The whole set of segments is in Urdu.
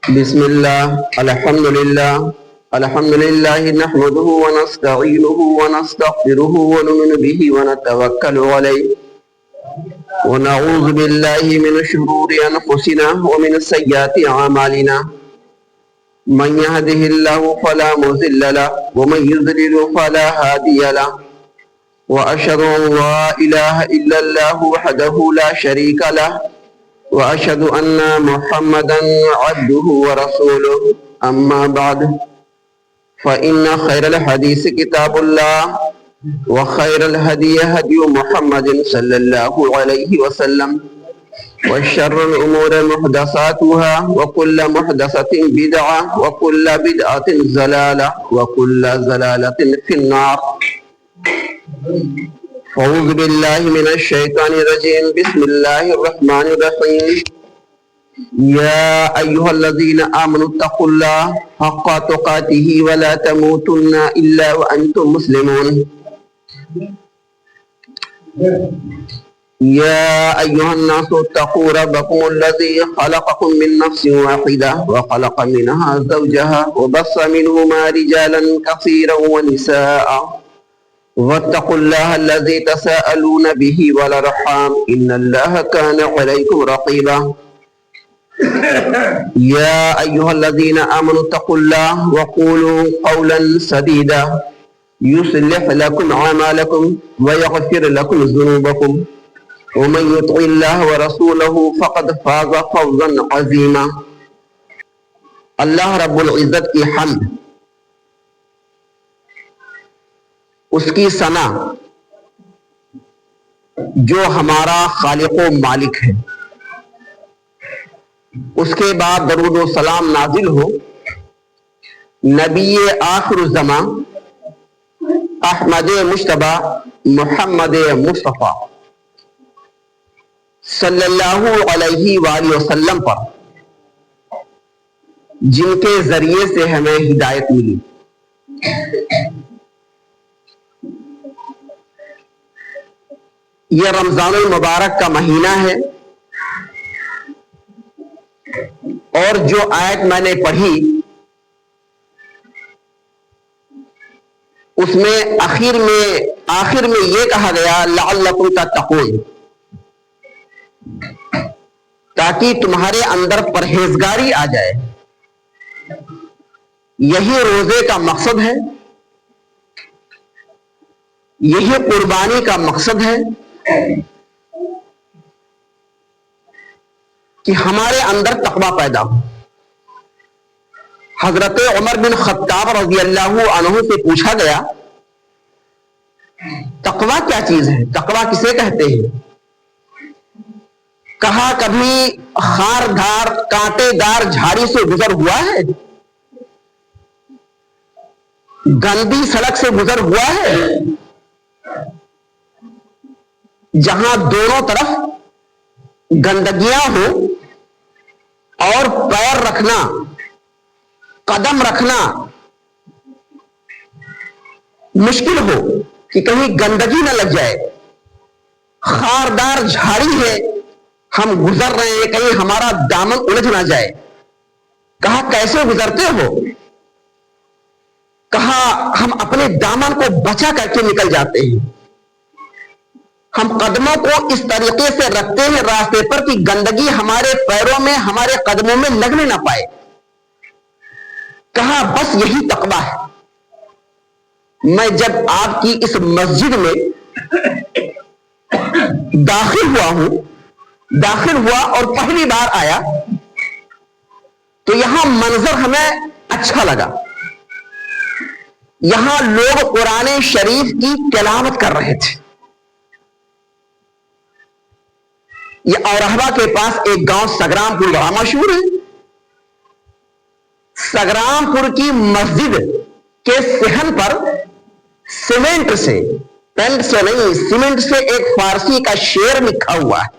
بسم الله الحمد لله نحمده ونستعينه ونستغفره ونؤمن به ونتوكل عليه ونعوذ بالله من شرور أنفسنا ومن سيئات أعمالنا من يهده الله فلا مضل له ومن يضلل فلا هادي له وأشهد أن لا إله إلا الله وحده لا شريك له وأشهد أن محمدا عبده ورسوله أما بعد فإن خير الحديث كتاب الله وخير الهدي هدي محمد صلى الله عليه وسلم وشر الأمور محدثاتها وكل محدثة بدعة وكل بدعة ضلالة وكل ضلالة في النار. أعوذ بالله من الشيطان الرجيم. بسم الله الرحمن الرحيم. يا أيها الذين آمنوا اتقوا الله حق تقاته ولا تموتن إلا وأنتم مسلمون. يا أيها الناس اتقوا ربكم الذي خلقكم من نفس واحدة وخلق منها زوجها وبث منهما رجالا كثيرا ونساء واتقوا الله الذي تساءلون به والأرحام إن الله كان عليكم رقيبا. يا أيها الذين آمنوا اتقوا الله وقولوا قولا سديدا يصلح لكم أعمالكم ويغفر لكم ذنوبكم ومن يطع الله ورسوله فقد فاز فوزا عظيما. اللہ رب العزت کی حمد، اس کی ثنا جو ہمارا خالق و مالک ہے، اس کے بعد درود و سلام نازل ہو نبی آخر الزمان احمد مجتبی محمد مصطفیٰ صلی اللہ علیہ وآلہ وسلم پر، جن کے ذریعے سے ہمیں ہدایت ملی. یہ رمضان المبارک کا مہینہ ہے، اور جو آیت میں نے پڑھی اس میں آخر میں یہ کہا گیا لعلکم تتقون، تاکہ تمہارے اندر پرہیزگاری آ جائے. یہی روزے کا مقصد ہے، یہی قربانی کا مقصد ہے کہ ہمارے اندر تقوی پیدا ہو. حضرت عمر بن خطاب رضی اللہ عنہ سے پوچھا گیا تقوی کیا چیز ہے، تقوی کسے کہتے ہیں؟ کہا کبھی خاردار کانٹے دار جھاڑی سے گزر ہوا ہے، گندی سڑک سے گزر ہوا ہے، جہاں دونوں طرف گندگیاں ہو اور پیر رکھنا، قدم رکھنا مشکل ہو کہ کہیں گندگی نہ لگ جائے، خاردار جھاڑی ہے، ہم گزر رہے ہیں، کہیں ہمارا دامن الجھ نہ جائے. کہا کیسے گزرتے ہو؟ کہا ہم اپنے دامن کو بچا کر کے نکل جاتے ہیں، ہم قدموں کو اس طریقے سے رکھتے ہیں راستے پر کہ گندگی ہمارے پیروں میں، ہمارے قدموں میں لگنے نہ پائے. کہا بس یہی تقویٰ ہے. میں جب آپ کی اس مسجد میں داخل ہوا اور پہلی بار آیا تو یہاں منظر ہمیں اچھا لگا. یہاں لوگ قرآن شریف کی تلاوت کر رہے تھے. یہ اورہوا کے پاس ایک گاؤں سگرام پور بڑا مشہور ہے. سگرام پور کی مسجد کے صحن پر سیمنٹ سے، پینٹ سے نہیں، سیمنٹ سے ایک فارسی کا شعر لکھا ہوا ہے: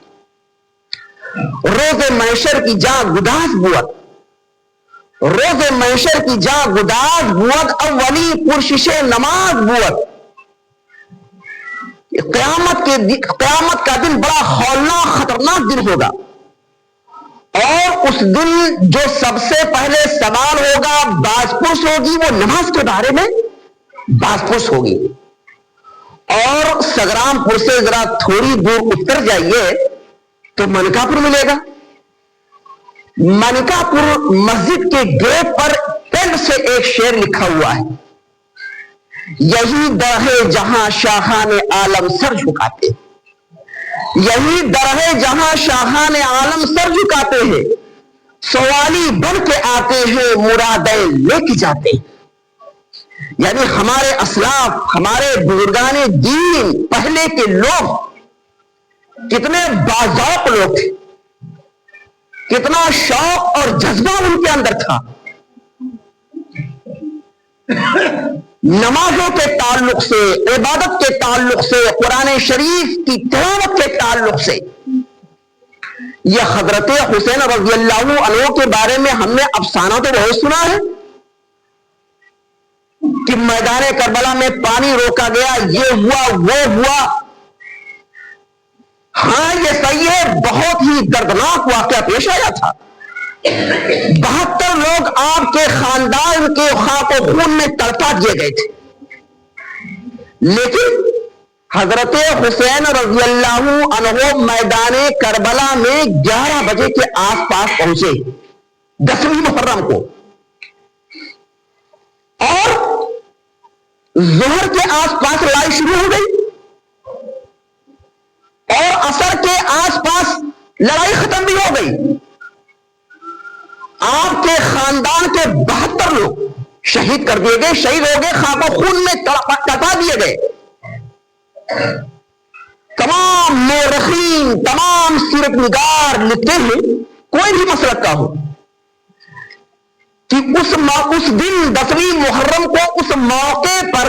روز محشر کی جاں گداز بود، روز محشر کی جاں گداز بود، اولی پرشش نماز بود. قیامت کا دن بڑا ہولناک خطرناک دن ہوگا، اور اس دن جو سب سے پہلے سوال ہوگا، باز پرس ہوگی، وہ نماز کے بارے میں باز پرس ہوگی۔ اور سگرام پور سے ذرا تھوڑی دور اتر جائیے تو منکا پور ملے گا۔ منکا پور مسجد کے گیٹ پر پینٹ سے ایک شعر لکھا ہوا ہے، یہی در ہے جہاں شاہان عالم سر جھکاتے، یہی در ہے جہاں شاہان عالم سر جھکاتے ہیں، سوالی بن کے آتے ہیں مرادیں لے کے جاتے۔ یعنی ہمارے اسلاف، ہمارے بزرگان دین پہلے کے لوگ کتنے باذوق لوگ تھے، کتنا شوق اور جذبہ ان کے اندر تھا۔ نمازوں کے تعلق سے، عبادت کے تعلق سے، قرآن شریف کی تلاوت کے تعلق سے، یہ حضرت حسین رضی اللہ عنہ کے بارے میں ہم نے افسانہ تو بہت سنا ہے کہ میدان کربلا میں پانی روکا گیا، یہ ہوا وہ ہوا۔ ہاں یہ صحیح ہے، بہت ہی دردناک واقعہ پیش آیا تھا۔ 72 لوگ آپ کے خاندان کے خاک و خون میں تڑپا دیے گئے تھے، لیکن حضرت حسین رضی اللہ عنہ میدان کربلا میں 11 بجے کے آس پاس پہنچے، 10ویں محرم کو، اور ظہر کے آس پاس لڑائی شروع ہو گئی اور عصر کے آس پاس لڑائی ختم بھی ہو گئی۔ آپ کے خاندان کے 72 لوگ شہید کر دیے گئے، شہید ہو گئے، خاک و خون میں کٹا دیے گئے۔ تمام مورخین، تمام سیرت نگار لکھتے ہیں، کوئی بھی مسلک کا ہو، کہ اس دن 10ویں محرم کو اس موقع پر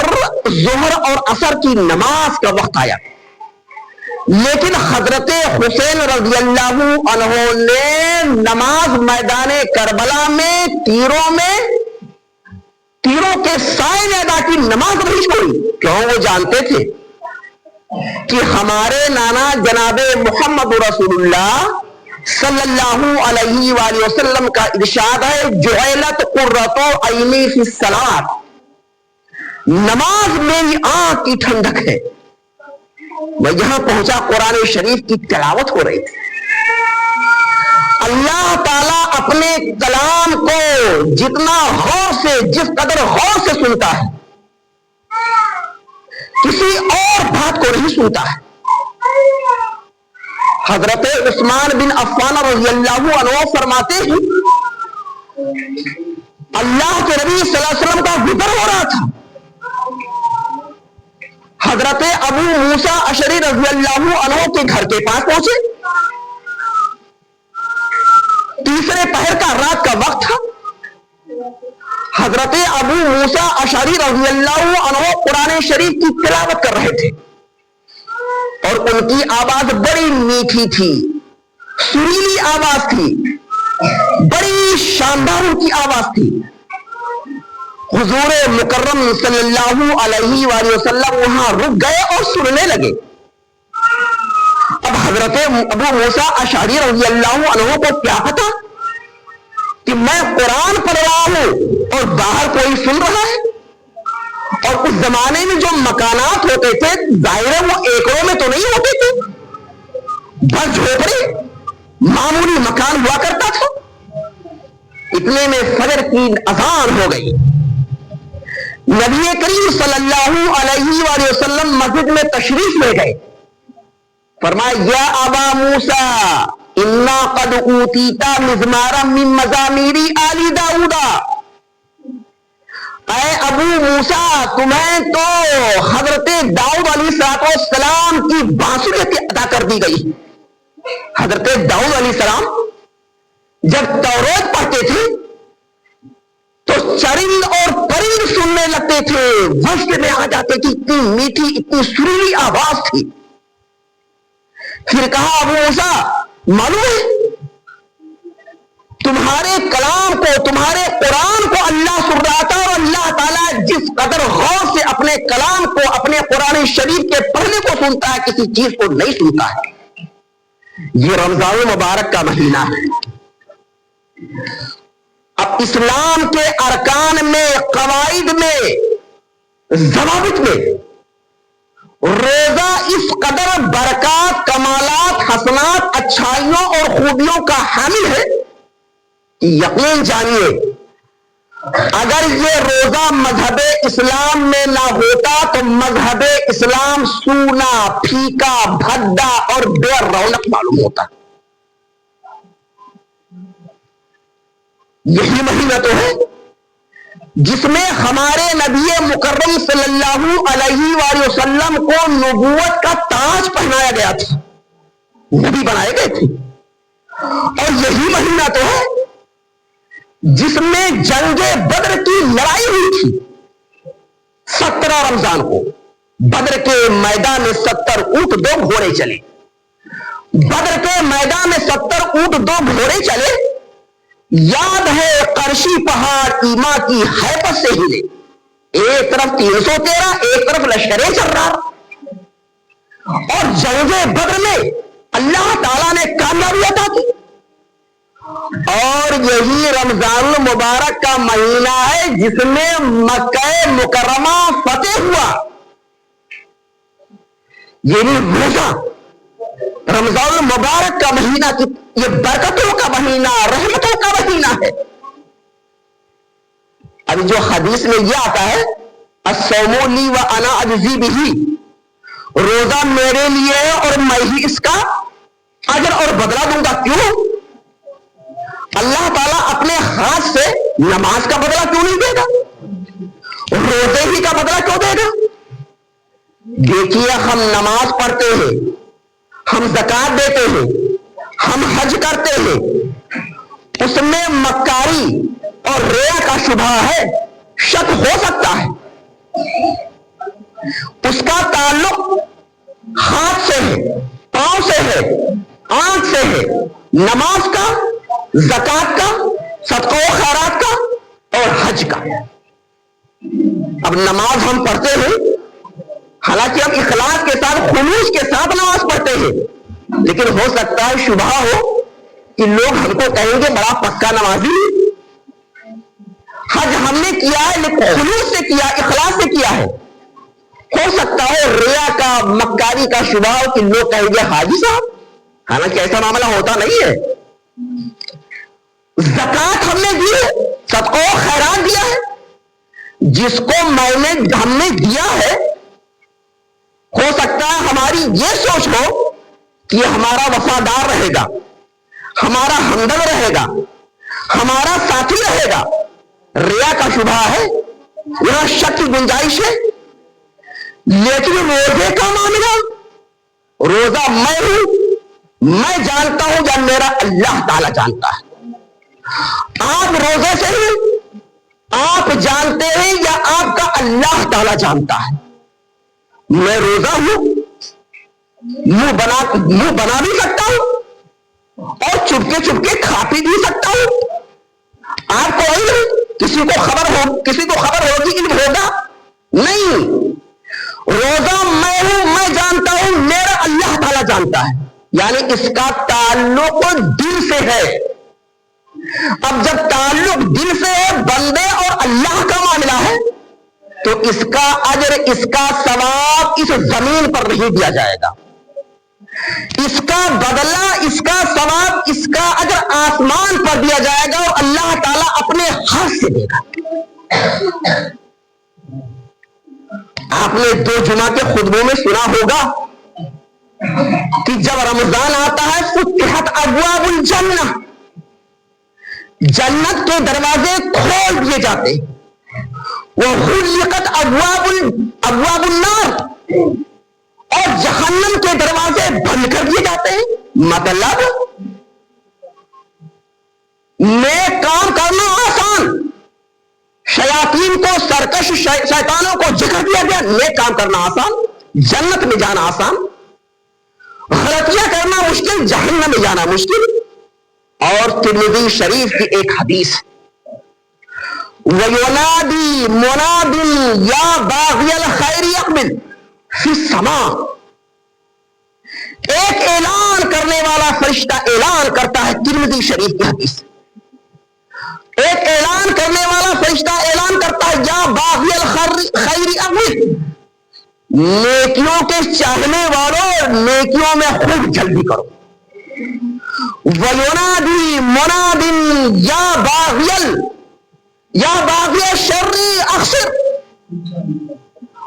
ظہر اور عصر کی نماز کا وقت آیا، لیکن حضرت حسین رضی اللہ عنہ نے نماز میدان کربلا میں تیروں کے سائے میں ادا کی، نماز نہیں چھوڑی۔ کیوں؟ وہ جانتے تھے کہ ہمارے نانا جناب محمد رسول اللہ صلی اللہ علیہ وآلہ وسلم کا ارشاد ہے، جعلت قرۃ عینی فی الصلاۃ، نماز میری آنکھ کی ٹھنڈک ہے۔ میں یہاں پہنچا، قرآن شریف کی تلاوت ہو رہی تھی۔ اللہ تعالیٰ اپنے کلام کو جتنا غور سے، جس قدر غور سے سنتا ہے، کسی اور بات کو نہیں سنتا ہے۔ حضرت عثمان بن عفان رضی اللہ عنہ فرماتے ہیں، اللہ کے نبی صلی اللہ علیہ وسلم کا گزر ہو رہا تھا، حضرت ابو موسیٰ اشعری رضی اللہ عنہ کے گھر کے پاس پہنچے، تیسرے پہر کا رات کا وقت تھا۔ حضرت ابو موسیٰ اشعری رضی اللہ عنہ قرآن شریف کی تلاوت کر رہے تھے، اور ان کی آواز بڑی میٹھی تھی، سریلی آواز تھی، بڑی شاندار ان کی آواز تھی۔ حضور مکرم صلی اللہ علیہ وآلہ وسلم وہاں رک گئے اور سننے لگے۔ اب حضرت ابو موسیٰ اشعری رضی اللہ عنہ کو کیا پتا کہ میں قرآن پڑھ رہا ہوں اور باہر کوئی سن رہا ہے، اور اس زمانے میں جو مکانات ہوتے تھے ظاہر ہے وہ ایکڑوں میں تو نہیں ہوتے تھے، بس جھوپڑے معمولی مکان ہوا کرتا تھا۔ اتنے میں فجر کی اذان ہو گئی، نبی کریم صلی اللہ علیہ وآلہ وسلم مسجد میں تشریف لے گئے، فرمایا یا ابا موسیٰ انا قد اوتیتا مزمارا من مزامیر آل داؤد، اے ابو موسیٰ تمہیں تو حضرت داؤد علیہ السلام کی بانسری ادا کر دی گئی۔ حضرت داؤد علیہ السلام جب توریت پڑھتے تھے تو چرند اور پرند سننے لگتے تھے، وجد میں آ جاتے تھے، اتنی میٹھی اتنی سریلی آواز تھی۔ پھر کہا ابو موسیٰ معلوم ہے تمہارے کلام کو، تمہارے قرآن کو اللہ سن رہا تھا، اور اللہ تعالیٰ جس قدر غور سے اپنے کلام کو، اپنے قرآن شریف کے پڑھنے کو سنتا ہے، کسی چیز کو نہیں سنتا ہے۔ یہ رمضان مبارک کا مہینہ ہے، اسلام کے ارکان میں، قواعد میں، ضوابط میں روزہ اس قدر برکات، کمالات، حسنات، اچھائیوں اور خوبیوں کا حامل ہے کہ یقین جانیے اگر یہ روزہ مذہب اسلام میں نہ ہوتا تو مذہب اسلام سونا، پھیکا، بھدا اور بے رونق معلوم ہوتا۔ یہی مہینہ تو ہے جس میں ہمارے نبی مکرم صلی اللہ علیہ وآلہ وسلم کو نبوت کا تاج پہنایا گیا تھا، نبی بنائے گئے تھے۔ اور یہی مہینہ تو ہے جس میں جنگ بدر کی لڑائی ہوئی تھی 17 رمضان کو۔ بدر کے میدان میں 70 اونٹ 2 گھوڑے چلے، بدر کے میدان میں 70 اونٹ 2 گھوڑے چلے۔ یاد ہے قرشی پہاڑ ایما کی ہیبت سے ہلے، ایک طرف 313، ایک طرف لشکر سرار۔ اور جنگ بدر میں اللہ تعالیٰ نے کامیابی عطا کی۔ اور یہی رمضان المبارک کا مہینہ ہے جس میں مکہ مکرمہ فتح ہوا۔ یعنی روزہ رمضان المبارک کا مہینہ، یہ برکتوں کا مہینہ، رحمتوں کا مہینہ ہے۔ ابھی جو حدیث میں یہ آتا ہے الصوم لی وانا اجزی بہ، روزہ میرے لیے ہے اور میں ہی اس کا اجر اور بدلہ دوں گا۔ کیوں؟ اللہ تعالیٰ اپنے ہاتھ سے نماز کا بدلہ کیوں نہیں دے گا؟ روزے ہی کا بدلہ کیوں دے گا؟ دیکھیے ہم نماز پڑھتے ہیں، ہم زکات دیتے ہیں، ہم حج کرتے ہیں، اس میں مکاری اور ریا کا شبہ ہے، شک ہو سکتا ہے۔ اس کا تعلق ہاتھ سے ہے، پاؤں سے ہے، آنکھ سے ہے۔ نماز کا، زکات کا، صدقہ و خیرات کا اور حج کا۔ اب نماز ہم پڑھتے ہیں، حالانکہ ہم اخلاص کے ساتھ، خلوص کے ساتھ نماز پڑھتے ہیں، لیکن ہو سکتا ہے شبہ ہو کہ لوگ ہم کو کہیں گے بڑا پکا نمازی۔ حج ہم نے کیا ہے لیکن خلوص سے کیا، اخلاص سے کیا ہے۔ ہو سکتا ہے ریا کا، مکاری کا شبہ ہو کہ لوگ کہیں گے حاجی صاحب، حالانکہ ایسا معاملہ ہوتا نہیں ہے۔ زکات ہم نے دی ہے، صدقہ و خیرات دیا ہے، جس کو ہم نے دیا ہے، ہو سکتا ہے ہماری یہ سوچ ہو کہ ہمارا وفادار رہے گا، ہمارا ہمدرد رہے گا، ہمارا ساتھی رہے گا۔ ریا کا شبہ ہے، یہاں شک کی گنجائش ہے۔ لیکن روزے کا معاملہ، روزہ میں ہوں، میں جانتا ہوں یا میرا اللہ تعالی جانتا ہے۔ آپ روزے سے ہیں، آپ جانتے ہیں یا آپ کا اللہ تعالی جانتا ہے۔ میں روزہ ہوں، منہ بنا بھی سکتا ہوں اور چپکے چپکے کھا پی بھی سکتا ہوں۔ آپ کو نہیں، کسی کو خبر ہوگی علم ہوگا نہیں۔ روزہ میں ہوں، میں جانتا ہوں، میرا اللہ تعالی جانتا ہے، یعنی اس کا تعلق دل سے ہے۔ اب جب تعلق دل سے ہے، بندے اور اللہ کا معاملہ ہے، تو اس کا اجر، اس کا ثواب اس زمین پر نہیں دیا جائے گا۔ اس کا بدلہ، اس کا ثواب، اس کا اجر آسمان پر دیا جائے گا اور اللہ تعالیٰ اپنے ہاتھ سے دے گا۔ آپ نے 2 جمعہ کے خطبوں میں سنا ہوگا کہ جب رمضان آتا ہے فتحت ابواب الجنہ، جنت کے دروازے کھول دیے جاتے، وغلقت ابواب النار، اور جہنم کے دروازے بند کر دیے جاتے ہیں۔ مطلب نیک کام کرنا آسان، شیاطین کو، سرکش شیطانوں کو جکڑ دیا گیا، نیک کام کرنا آسان، جنت میں جانا آسان، غلطیاں کرنا مشکل، جہنم میں جانا مشکل۔ اور ترمذی شریف کی ایک حدیث، وَيُنَادِي مُنَادٍ يَا بَاغِيَ الْخَيْرِ اقْبِلْ فِي السَّمَاءِ، ایک اعلان کرنے والا فرشتہ اعلان کرتا ہے، ترمذی شریف کی حدیث، ایک اعلان کرنے والا فرشتہ اعلان کرتا ہے یا باغی الخیر اقبل، نیکیوں کے چاہنے والوں نیکیوں میں خوب جلدی کرو. وَيُنَادِي مُنَادٍ یا باغی الشر اقصر،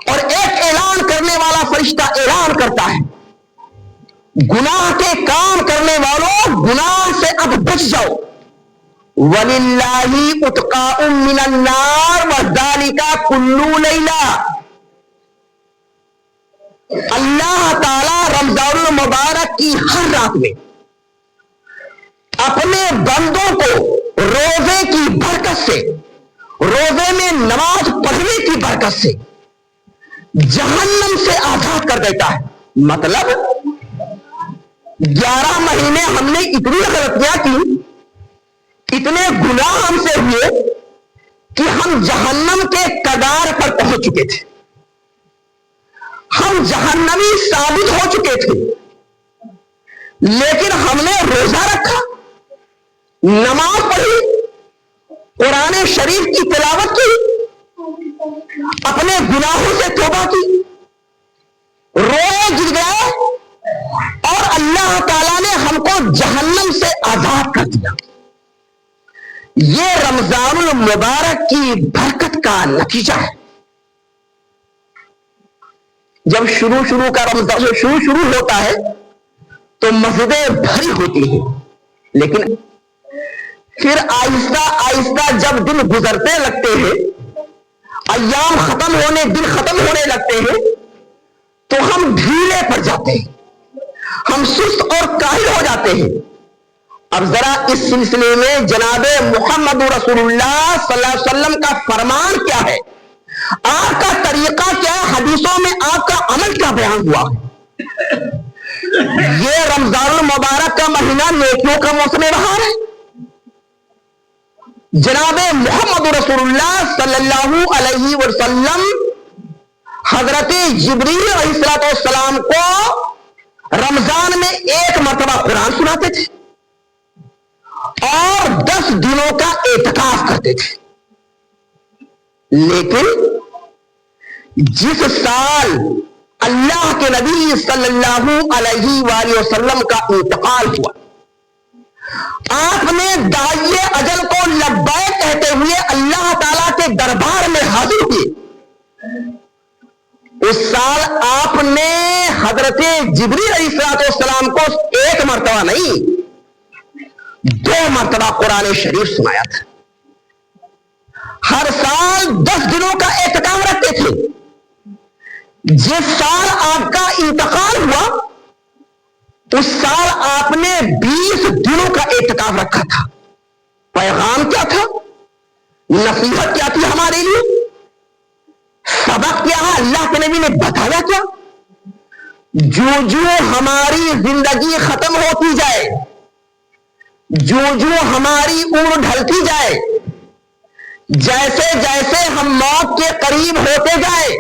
اور ایک اعلان کرنے والا فرشتہ اعلان کرتا ہے گناہ کے کام کرنے والوں گناہ سے اب بچ جاؤ. وَلِلَّهِ أُتْقَاءٌ مِّنَ النَّارِ وَذَلِكَ كُلُّ لَيْلَةٍ، اللہ تعالی رمضان المبارک کی ہر رات میں اپنے بندوں کو روزے کی برکت سے، روزے میں نماز پڑھنے کی برکت سے جہنم سے آزاد کر دیتا ہے. مطلب 11 مہینے ہم نے اتنی غلطیاں کی، اتنے گناہ ہم سے ہوئے کہ ہم جہنم کے کگار پر پہنچ چکے تھے، ہم جہنمی ثابت ہو چکے تھے. لیکن ہم نے روزہ رکھا، نماز پڑھی، قرآن شریف کی تلاوت کی، اپنے گناہوں سے توبہ کی، روئے گر گئے، اور اللہ تعالیٰ نے ہم کو جہنم سے آزاد کر دیا. یہ رمضان المبارک کی برکت کا نتیجہ ہے. جب شروع کا رمضان شروع ہوتا ہے تو مسجدیں بھری ہوتی ہیں، لیکن پھر آہستہ آہستہ جب دن گزرتے لگتے ہیں، ایام دن ختم ہونے لگتے ہیں، تو ہم ڈھیلے پڑ جاتے ہیں، ہم سست اور کاہل ہو جاتے ہیں. اب ذرا اس سلسلے میں جناب محمد رسول اللہ صلی اللہ علیہ وسلم کا فرمان کیا ہے، آپ کا طریقہ کیا ہے، حدیثوں میں آپ کا عمل کیا بیان ہوا ہے. یہ رمضان المبارک کا مہینہ نیکیوں کا موسم بہار ہے. جناب محمد رسول اللہ صلی اللہ علیہ وسلم حضرت جبریل علیہ السلام کو رمضان میں ایک مرتبہ قرآن سناتے تھے اور 10 دنوں کا اعتکاف کرتے تھے. لیکن جس سال اللہ کے نبی صلی اللہ علیہ وآلہ وسلم کا انتقال ہوا، آپ نے داعی اجل کو لبیک کہتے ہوئے اللہ تعالیٰ کے دربار میں حاضر ہوئے. اس سال آپ نے حضرت جبریل علیہ السلام کو ایک مرتبہ نہیں 2 مرتبہ قرآن شریف سنایا تھا. ہر سال 10 دنوں کا اعتکاف رکھتے تھے. جس سال آپ کا انتقال ہوا اس سال آپ نے 20 دنوں کا اعتکاف رکھا تھا. پیغام کیا تھا، نصیحت کیا تھی ہمارے لیے، سبق کیا ہے، اللہ کے نبی نے بتایا کیا. جو ہماری زندگی ختم ہوتی جائے، جو ہماری عمر ڈھلتی جائے، جیسے جیسے ہم موت کے قریب ہوتے جائے،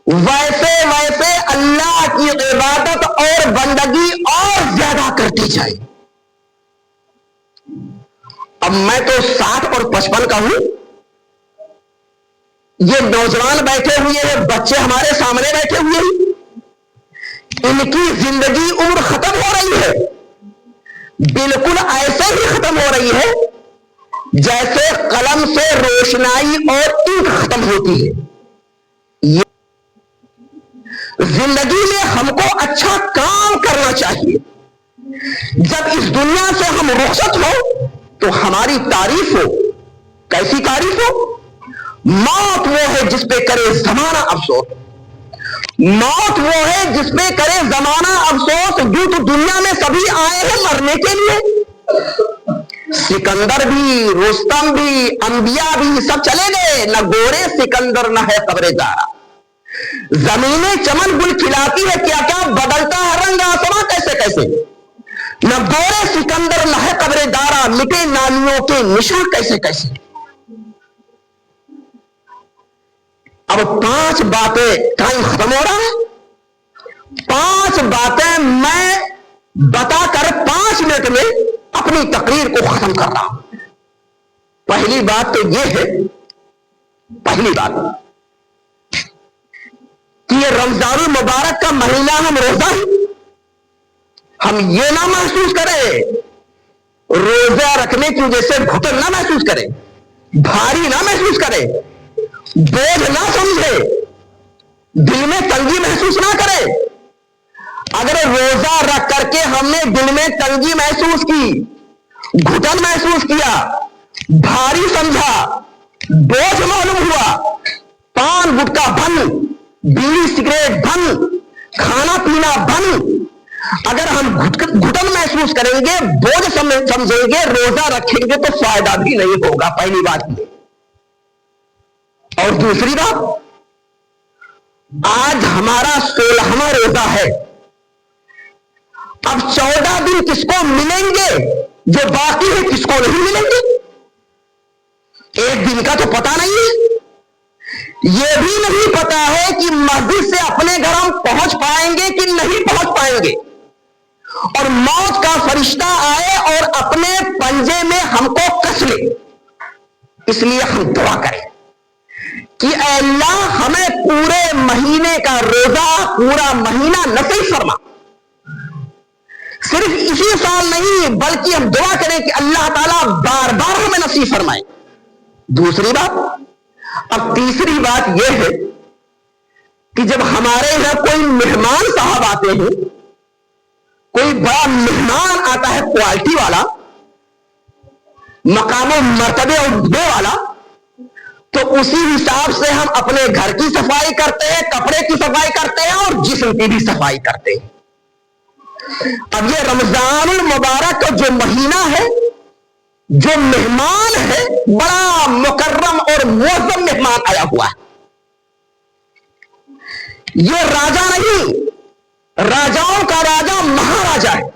ویسے ویسے اللہ کی عبادت اور بندگی اور زیادہ کرتی جائے. اب میں تو 60 اور 55 کا ہوں، یہ نوجوان بیٹھے ہوئے ہیں، بچے ہمارے سامنے بیٹھے ہوئے ہیں، ان کی زندگی عمر ختم ہو رہی ہے، بالکل ایسے ہی ختم ہو رہی ہے جیسے قلم سے روشنائی اور انک ختم ہوتی ہے. زندگی میں ہم کو اچھا کام کرنا چاہیے. جب اس دنیا سے ہم رخصت ہو تو ہماری تعریف ہو. کیسی تعریف ہو؟ موت وہ ہے جس پہ کرے زمانہ افسوس، موت وہ ہے جس پہ کرے زمانہ افسوس. جو تو دنیا میں سبھی آئے ہیں مرنے کے لیے، سکندر بھی، رستم بھی، انبیاء بھی سب چلے گئے، نہ گورے سکندر نہ ہے قبر دارا. زمینیں چمن گل کھلاتی ہے کیا کیا، بدلتا ہے رنگ آسماں کیسے کیسے، نہ گورے سکندر نہ ہے قبر دارا، مٹے نامیوں کے نشان کیسے کیسے. اب 5 باتیں، ٹائم ختم ہو رہا ہے، 5 باتیں میں بتا کر 5 منٹ میں اپنی تقریر کو ختم کر رہا ہوں. پہلی بات تو یہ ہے، پہلی بات کہ یہ رمضان المبارک کا مہینہ ہم روزہ ہم یہ نہ محسوس کریں، روزہ رکھنے کی وجہ سے گھٹن نہ محسوس کریں، بھاری نہ محسوس کریں، بوجھ نہ سمجھے، دل میں تنگی محسوس نہ کرے۔ اگر روزہ رکھ کر کے ہم نے دل میں تنگی محسوس کی، گھٹن محسوس کیا، بھاری سمجھا، بوجھ معلوم ہوا، پان گٹکا بند، بیڑی سگریٹ بند، کھانا پینا بند، اگر ہم گھٹن محسوس کریں گے، بوجھ سمجھیں گے، روزہ رکھیں گے تو فائدہ بھی نہیں ہوگا، پہلی بات یہ۔ اور دوسری بات، آج ہمارا 16واں روزہ ہے، اب 14 دن کس کو ملیں گے جو باقی ہے، کس کو نہیں ملیں گے؟ ایک دن کا تو پتا نہیں ہے، یہ بھی نہیں پتا ہے کہ مسجد سے اپنے گھر ہم پہنچ پائیں گے کہ نہیں پہنچ پائیں گے، اور موت کا فرشتہ آئے اور اپنے پنجے میں ہم کو کس لے۔ اس لیے ہم دعا کریں کہ اے اللہ ہمیں پورے مہینے کا روزہ، پورا مہینہ نصیب فرما۔ صرف اسی سال نہیں بلکہ ہم دعا کریں کہ اللہ تعالیٰ بار بار ہمیں نصیب فرمائے۔ دوسری بات، اب تیسری بات یہ ہے کہ جب ہمارے یہاں کوئی مہمان صاحب آتے ہیں، کوئی بڑا مہمان آتا ہے کوالٹی والا، مقام و مرتبے اور رتبے والا، تو اسی حساب سے ہم اپنے گھر کی صفائی کرتے ہیں، کپڑے کی صفائی کرتے ہیں اور جسم کی بھی صفائی کرتے ہیں۔ اب یہ رمضان المبارک کا جو مہینہ ہے، جو مہمان ہے، بڑا مکرم اور معظم مہمان آیا ہوا ہے۔ یہ راجا نہیں، راجاؤں کا راجا مہاراجا ہے،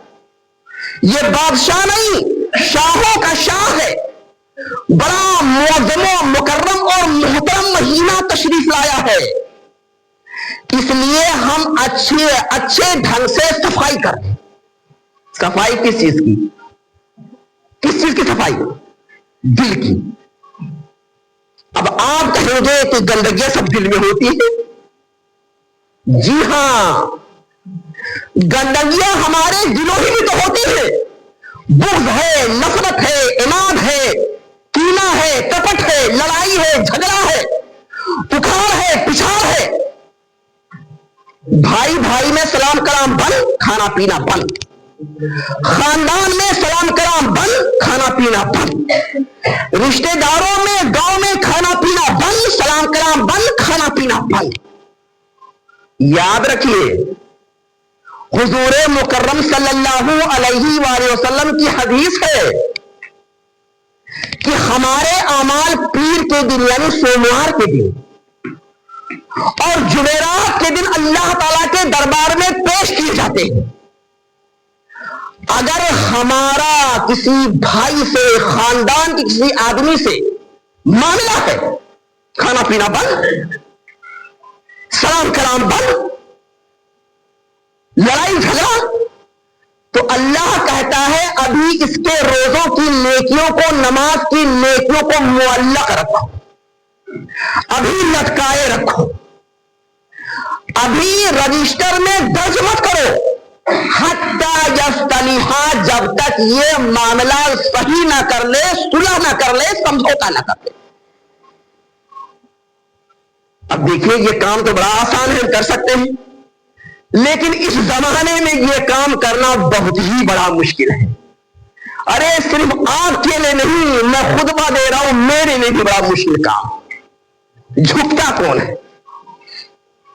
یہ بادشاہ نہیں، شاہوں کا شاہ ہے، بڑا معظم و مکرم اور محترم مہینہ تشریف لایا ہے۔ اس لیے ہم اچھے ڈھنگ سے صفائی کریں۔ صفائی کس چیز کی؟ کس چیز کی صفائی؟ دل کی۔ اب آپ کہیں گے کہ گندگیاں سب دل میں ہوتی ہیں، جی ہاں، گندگیاں ہمارے دلوں ہی میں تو ہوتی ہیں۔ بغض ہے، نفرت ہے، عناد ہے، کینہ ہے، کپٹ ہے، لڑائی ہے، جھگڑا ہے، اکھاڑ ہے، پچھاڑ ہے، بھائی بھائی میں سلام کلام بند، کھانا پینا بند، خاندان میں سلام کلام بند، کھانا پینا بند، رشتہ داروں میں گاؤں میں کھانا پینا بند، سلام کلام بند، کھانا پینا بند۔ یاد رکھیے، حضور مکرم صلی اللہ علیہ وآلہ وسلم کی حدیث ہے کہ ہمارے اعمال پیر کے دن یعنی سوموار کے دن اور جمعرات کے دن اللہ تعالیٰ کے دربار میں پیش کیے جاتے ہیں۔ اگر ہمارا کسی بھائی سے، خاندان کے کسی آدمی سے معاملہ ہے، کھانا پینا بند، سلام کلام بند، لڑائی جھگڑا، تو اللہ کہتا ہے ابھی اس کے روزوں کی نیکیوں کو، نماز کی نیکیوں کو معلق رکھو، ابھی لٹکائے رکھو، ابھی رجسٹر میں درج مت کرو، حتی یصطلحا، جب تک یہ معاملہ صحیح نہ کر لے، صلح نہ کر لے، سمجھوتا نہ کر لے۔ اب دیکھیے، یہ کام تو بڑا آسان ہے، کر سکتے ہیں، لیکن اس زمانے میں یہ کام کرنا بہت ہی بڑا مشکل ہے۔ ارے صرف آپ کے لیے نہیں، میں خطبہ دے رہا ہوں، میرے لیے بھی بڑا مشکل کام۔ جھکتا کون ہے؟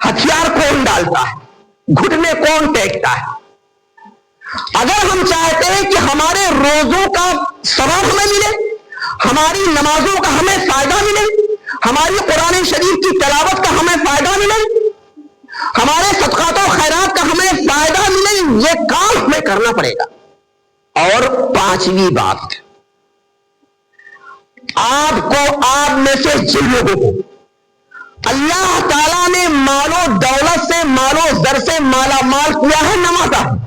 ہتھیار کون ڈالتا ہے؟ گھٹنے کون ٹیکتا ہے؟ اگر ہم چاہتے ہیں کہ ہمارے روزوں کا ثواب ہمیں ملے، ہماری نمازوں کا ہمیں فائدہ ملے، ہماری قرآن شریف کی تلاوت کا ہمیں فائدہ ملے، ہمارے صدقات و خیرات کا ہمیں فائدہ ملے، یہ کام ہمیں کرنا پڑے گا۔ اور پانچویں بات، آپ کو، آپ میں سے جن لوگوں کو اللہ تعالیٰ نے مال و دولت سے، مال و زر سے مالا مال کیا ہے، نوازا ہے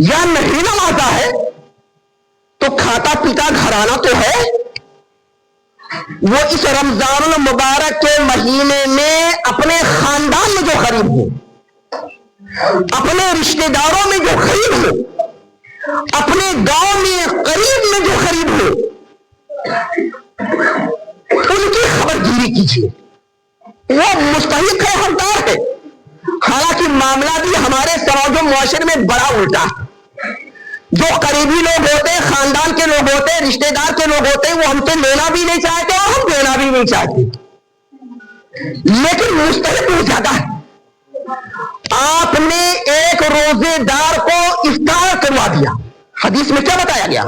یا نہیں نوازا ہے، تو تو کھاتا پیتا گھرانہ تو ہے، وہ اس رمضان المبارک کے مہینے میں اپنے خاندان میں جو غریب ہو، اپنے رشتہ داروں میں جو غریب ہو، اپنے گاؤں میں قریب میں جو غریب ہو، ان کی خبر گیری کیجیے، وہ مستحق ہے، حقدار ہے۔ حالانکہ معاملہ بھی ہمارے سماج و معاشرے میں بڑا الٹا ہے۔ جو قریبی لوگ ہوتے ہیں، خاندان کے لوگ ہوتے ہیں، رشتہ دار کے لوگ ہوتے ہیں، وہ ہم سے لینا بھی نہیں چاہتے اور ہم دینا بھی نہیں چاہتے، لیکن مستحق وہ زیادہ ہے۔ آپ نے ایک روزے دار کو افطار کروا دیا، حدیث میں کیا بتایا گیا؟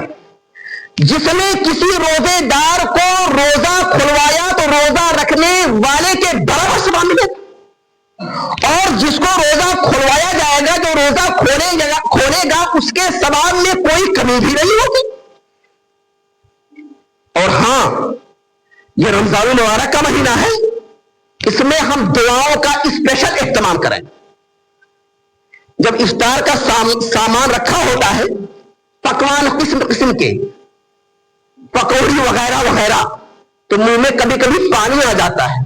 جس نے کسی روزے دار کو روزہ کھلوایا تو روزہ رکھنے والے کے برابر ثواب ملے، اور جس کو روزہ کھلوایا جائے گا، جو روزہ کھولے گا، اس کے ثواب میں کوئی کمی بھی نہیں ہوگی۔ اور ہاں، یہ رمضان المبارک کا مہینہ ہے، اس میں ہم دعاؤں کا اسپیشل اہتمام کریں۔ جب افطار کا سامان رکھا ہوتا ہے، پکوان قسم قسم کے، پکوڑی وغیرہ وغیرہ، تو منہ میں کبھی کبھی پانی آ جاتا ہے،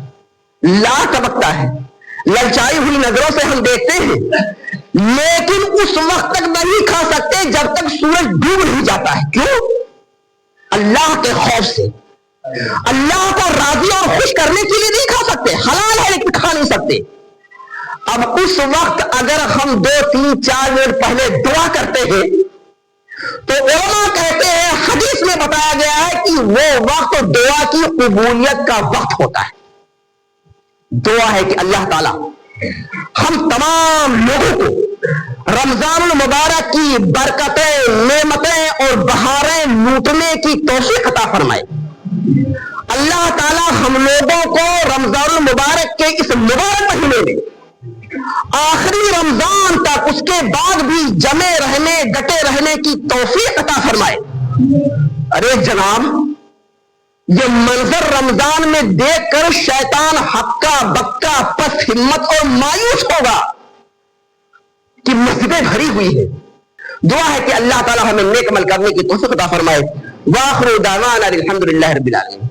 لا ٹپکتا ہے، للچائی ہوئی نظروں سے ہم دیکھتے ہیں، لیکن اس وقت تک نہیں کھا سکتے جب تک سورج ڈوب نہیں جاتا ہے۔ کیوں؟ اللہ کے خوف سے، اللہ کو راضی اور خوش کرنے کے لیے نہیں کھا سکتے، حلال ہے لیکن کھا نہیں سکتے۔ اب اس وقت اگر ہم 2 3 4 منٹ پہلے دعا کرتے ہیں تو علماء کہتے ہیں، حدیث میں بتایا گیا ہے کہ وہ وقت دعا کی قبولیت کا وقت ہوتا ہے۔ دعا ہے کہ اللہ تعالی ہم تمام لوگوں کو رمضان المبارک کی برکتیں، نعمتیں اور بہاریں لوٹنے کی توفیق عطا فرمائے۔ اللہ تعالی ہم لوگوں کو رمضان المبارک کے اس مبارک مہینے میں آخری رمضان تک، اس کے بعد بھی جمے رہنے، ڈٹے رہنے کی توفیق عطا فرمائے۔ ارے جناب، یہ منظر رمضان میں دیکھ کر شیطان ہکا بکا، پس ہمت اور مایوس ہوگا کہ مسجدیں بھری ہوئی ہیں۔ دعا ہے کہ اللہ تعالی ہمیں نیک عمل کرنے کی توفیق عطا فرمائے۔ وآخر دعوانا الحمدللہ رب العالمین۔